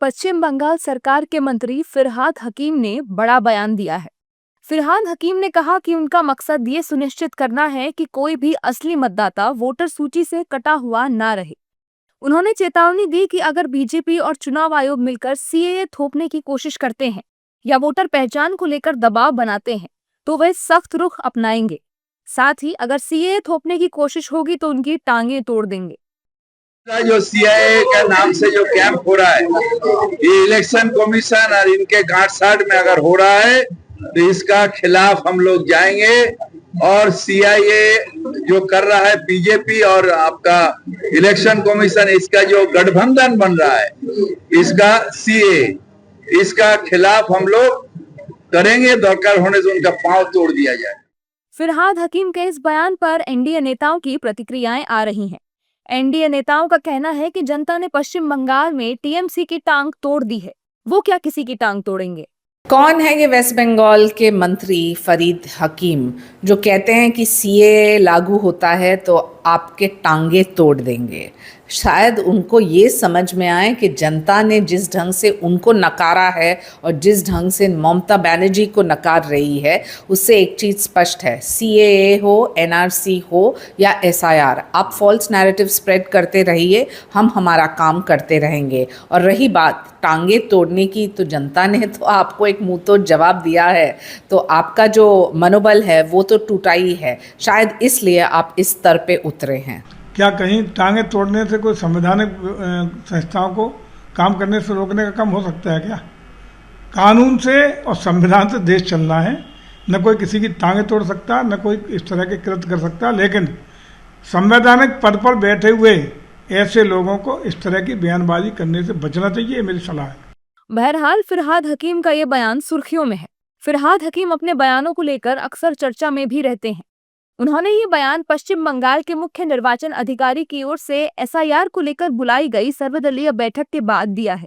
पश्चिम बंगाल सरकार के मंत्री फिरहाद हकीम ने बड़ा बयान दिया है। फिरहाद हकीम ने कहा कि उनका मकसद ये सुनिश्चित करना है कि कोई भी असली मतदाता वोटर सूची से कटा हुआ ना रहे। उन्होंने चेतावनी दी कि अगर बीजेपी और चुनाव आयोग मिलकर सीएए थोपने की कोशिश करते हैं या वोटर पहचान को लेकर दबाव बनाते हैं, तो वे सख्त रुख अपनाएंगे। साथ ही अगर सीएए थोपने की कोशिश होगी तो उनकी टांगें तोड़ देंगे। जो सीआईए का नाम से जो कैंप हो रहा है, ये इलेक्शन कमीशन और इनके गांठ साठ में अगर हो रहा है तो इसका खिलाफ हम लोग जाएंगे। और सीआईए जो कर रहा है बीजेपी और आपका इलेक्शन कमीशन, इसका जो गठबंधन बन रहा है, इसका सीए, इसका खिलाफ हम लोग करेंगे। दरकार होने से उनका पांव तोड़ दिया जाए। फिरहाद हकीम के इस बयान पर एनडीए नेताओं की प्रतिक्रियाएं आ रही हैं। एनडीए नेताओं का कहना है कि जनता ने पश्चिम बंगाल में टीएमसी की टांग तोड़ दी है, वो क्या किसी की टांग तोड़ेंगे। कौन है ये वेस्ट बंगाल के मंत्री फरीद हकीम जो कहते हैं कि सीए लागू होता है तो आपके टांगे तोड़ देंगे। शायद उनको ये समझ में आए कि जनता ने जिस ढंग से उनको नकारा है और जिस ढंग से ममता बनर्जी को नकार रही है, उससे एक चीज़ स्पष्ट है, सीएए हो, एनआरसी हो या एसआईआर, आप फॉल्स नैरेटिव स्प्रेड करते रहिए, हम हमारा काम करते रहेंगे। और रही बात टांगे तोड़ने की, तो जनता ने तो आपको एक मुंह तोड़ जवाब दिया है, तो आपका जो मनोबल है वो तो टूटा ही है। शायद इसलिए आप इस स्तर पे उतरे हैं। क्या कहीं टांगे तोड़ने से कोई संवैधानिक संस्थाओं को काम करने से रोकने का काम हो सकता है क्या? कानून से और संविधान से देश चलना है। न कोई किसी की टांगे तोड़ सकता, न कोई इस तरह के कृत्य कर सकता, लेकिन संवैधानिक पद पर बैठे हुए ऐसे लोगों को इस तरह की बयानबाजी करने से बचना चाहिए, मेरी सलाह है। बहरहाल फिरहाद हकीम का ये बयान सुर्खियों में है। फिरहाद हकीम अपने बयानों को लेकर अक्सर चर्चा में भी रहते हैं। उन्होंने ये बयान पश्चिम बंगाल के मुख्य निर्वाचन अधिकारी की ओर से एसआईआर को लेकर बुलाई गई सर्वदलीय बैठक के बाद दिया है।